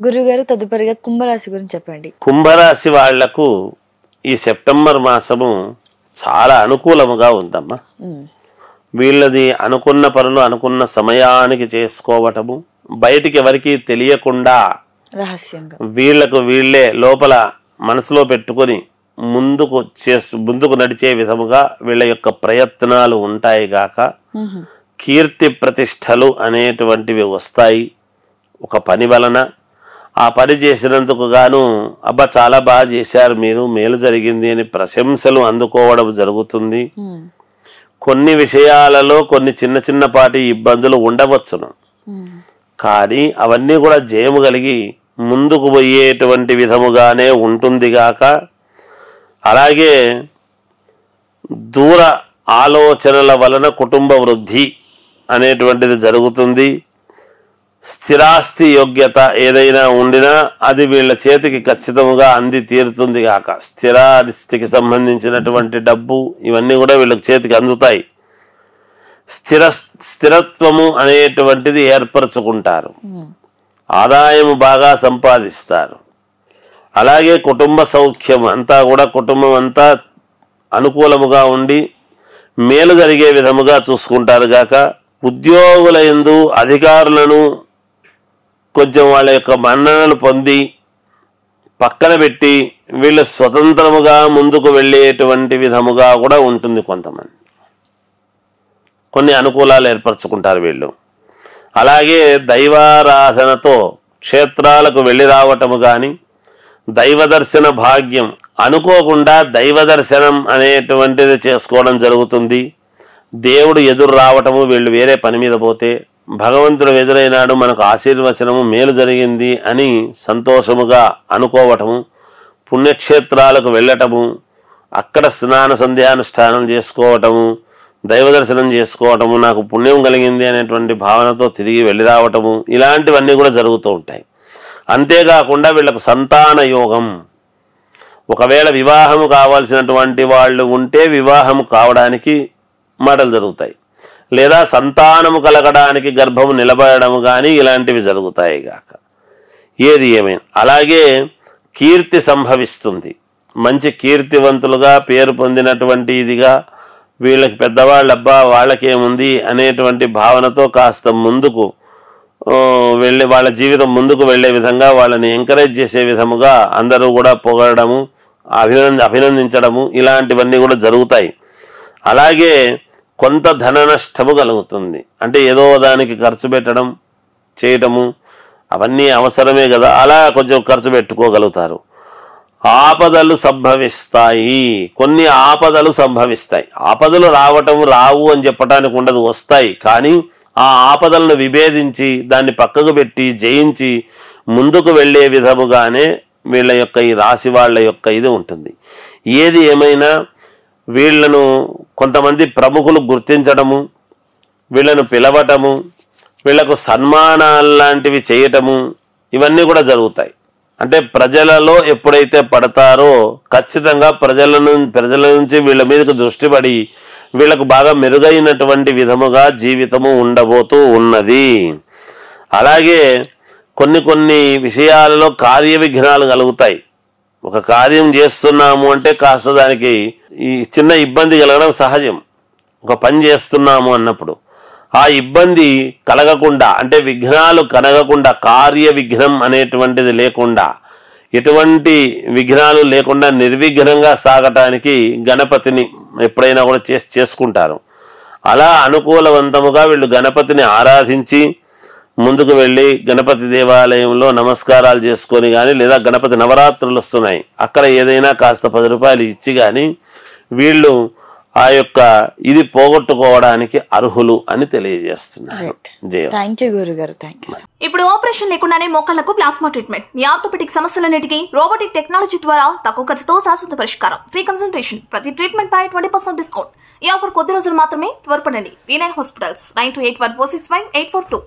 గురుగారు తదుపరిగా కుంభరాశి గురించి చెప్పండి. కుంభరాశి వాళ్లకు ఈ సెప్టెంబర్ మాసము చాలా అనుకూలముగా ఉందమ్మా. వీళ్ళది అనుకున్న పనులు అనుకున్న సమయానికి చేసుకోవటము, బయటికి ఎవరికి తెలియకుండా రహస్యంగా వీళ్లకు వీళ్లే లోపల మనసులో పెట్టుకొని ముందుకు నడిచే విధముగా వీళ్ళ యొక్క ప్రయత్నాలు ఉంటాయి గాక కీర్తి ప్రతిష్టలు అనేటువంటివి వస్తాయి. ఒక పని వలన ఆ పని చేసినందుకు గాను అబ్బా చాలా బాగా చేశారు మీరు, మేలు జరిగింది అని ప్రశంసలు అందుకోవడం జరుగుతుంది. కొన్ని విషయాలలో కొన్ని చిన్న చిన్నపాటి ఇబ్బందులు ఉండవచ్చును, కానీ అవన్నీ కూడా జయము కలిగి ముందుకు పోయేటువంటి విధముగానే ఉంటుంది గాక. అలాగే దూర ఆలోచనల వలన కుటుంబ వృద్ధి అనేటువంటిది జరుగుతుంది. స్థిరాస్తి యోగ్యత ఏదైనా ఉండినా అది వీళ్ళ చేతికి ఖచ్చితంగా అంది తీరుతుంది కాక. స్థిరాస్తికి సంబంధించినటువంటి డబ్బు ఇవన్నీ కూడా వీళ్ళకి చేతికి అందుతాయి. స్థిరత్వము అనేటువంటిది ఏర్పరచుకుంటారు, ఆదాయము బాగా సంపాదిస్తారు. అలాగే కుటుంబ సౌఖ్యం అంతా కూడా కుటుంబం అంతా అనుకూలముగా ఉండి మేలు జరిగే విధముగా చూసుకుంటారు గాక. ఉద్యోగుల యందు అధికారులను కొంచెం వాళ్ళ యొక్క మన్ననలు పొంది పక్కన పెట్టి వీళ్ళు స్వతంత్రముగా ముందుకు వెళ్ళేటువంటి విధముగా కూడా ఉంటుంది. కొంతమంది కొన్ని అనుకూలాలు ఏర్పరచుకుంటారు వీళ్ళు. అలాగే దైవారాధనతో క్షేత్రాలకు వెళ్ళి రావటము కానీ, దైవ దర్శన భాగ్యం అనుకోకుండా దైవ దర్శనం అనేటువంటిది చేసుకోవడం జరుగుతుంది. దేవుడు ఎదురు రావటము, వీళ్ళు వేరే పని మీద పోతే భగవంతుడు ఎదురైనాడు, మనకు ఆశీర్వచనము మేలు జరిగింది అని సంతోషముగా అనుకోవటము, పుణ్యక్షేత్రాలకు వెళ్ళటము, అక్కడ స్నాన సంధ్యానుష్ఠానం చేసుకోవటము, దైవ దర్శనం చేసుకోవటము, నాకు పుణ్యం కలిగింది అనేటువంటి భావనతో తిరిగి వెళ్ళి రావటము, ఇలాంటివన్నీ కూడా జరుగుతూ ఉంటాయి. అంతేకాకుండా వీళ్ళకు సంతాన యోగం, ఒకవేళ వివాహము కావాల్సినటువంటి వాళ్ళు ఉంటే వివాహము కావడానికి మాటలు జరుగుతాయి, లేదా సంతానము కలగడానికి గర్భము నిలబడము కానీ ఇలాంటివి జరుగుతాయి గాక. ఏది ఏమైనా అలాగే కీర్తి సంభవిస్తుంది. మంచి కీర్తివంతులుగా పేరు పొందినటువంటి ఇదిగా వీళ్ళకి పెద్దవాళ్ళ అబ్బా వాళ్ళకేముంది అనేటువంటి భావనతో కాస్త ముందుకు వెళ్ళి వాళ్ళ జీవితం ముందుకు వెళ్ళే విధంగా వాళ్ళని ఎంకరేజ్ చేసే విధముగా అందరూ కూడా పొగడము, అభినందించడము ఇలాంటివన్నీ కూడా జరుగుతాయి. అలాగే కొంత ధన నష్టము కలుగుతుంది. అంటే ఏదో దానికి ఖర్చు పెట్టడం చేయటము అవన్నీ అవసరమే కదా, అలా కొంచెం ఖర్చు పెట్టుకోగలుగుతారు. ఆపదలు సంభవిస్తాయి, కొన్ని ఆపదలు సంభవిస్తాయి. ఆపదలు రావటం రావు అని చెప్పడానికి ఉండదు, వస్తాయి. కానీ ఆ ఆపదలను విభేదించి దాన్ని పక్కకు పెట్టి జయించి ముందుకు వెళ్ళే విధముగానే వీళ్ళ యొక్క ఈ రాశి వాళ్ళ యొక్క ఇది ఉంటుంది. ఏది ఏమైనా వీళ్లను కొంతమంది ప్రముఖులు గుర్తించడము, వీళ్ళను పిలవటము, వీళ్లకు సన్మానాలు లాంటివి చేయటము ఇవన్నీ కూడా జరుగుతాయి. అంటే ప్రజలలో ఎప్పుడైతే పడతారో ఖచ్చితంగా ప్రజల నుంచి వీళ్ళ మీదకు దృష్టి పడి వీళ్ళకు బాగా మెరుగైనటువంటి విధముగా జీవితము ఉండబోతూ ఉన్నది. అలాగే కొన్ని విషయాలలో కార్య విఘ్నాలు కలుగుతాయి. ఒక కార్యం చేస్తున్నాము అంటే కాస్త దానికి ఈ చిన్న ఇబ్బంది కలగడం సహజం. ఒక పని చేస్తున్నాము అన్నప్పుడు ఆ ఇబ్బంది కలగకుండా, అంటే విఘ్నాలు కలగకుండా, కార్య విఘ్నం అనేటువంటిది లేకుండా, ఎటువంటి విఘ్నాలు లేకుండా నిర్విఘ్నంగా సాగటానికి గణపతిని ఎప్పుడైనా కూడా చేసుకుంటారు. అలా అనుకూలవంతముగా వీళ్ళు గణపతిని ఆరాధించి ముందుకు వెళ్ళి గణపతి దేవాలయంలో నమస్కారాలు చేసుకొని కానీ, లేదా గణపతి నవరాత్రులు వస్తున్నాయి అక్కడ ఏదైనా కాస్త 10 రూపాయలు ఇచ్చి కానీ వీళ్ళు ఆ యొక్క ఇది పోగొట్టుకోవడానికి అర్హులు అని తెలియజేస్తున్నారు. ఇప్పుడు ఆపరేషన్ లేకుండానే మోకాళ్లకు ప్లాస్మా ట్రీట్మెంట్, మీ ఆర్థోపెడిక్ సమస్యలన్నిటికీ రోబోటిక్ టెక్నాలజీ ద్వారా తక్కువ ఖర్చుతో శాశ్వత పరిష్కారం, ఫ్రీ కన్సల్టేషన్, ప్రతి ట్రీట్మెంట్ పై 20% డిస్కౌంట్. ఈ ఆఫర్ కొద్ది రోజులు మాత్రమే, త్వరపడండి. V9 hospitals 9281465842.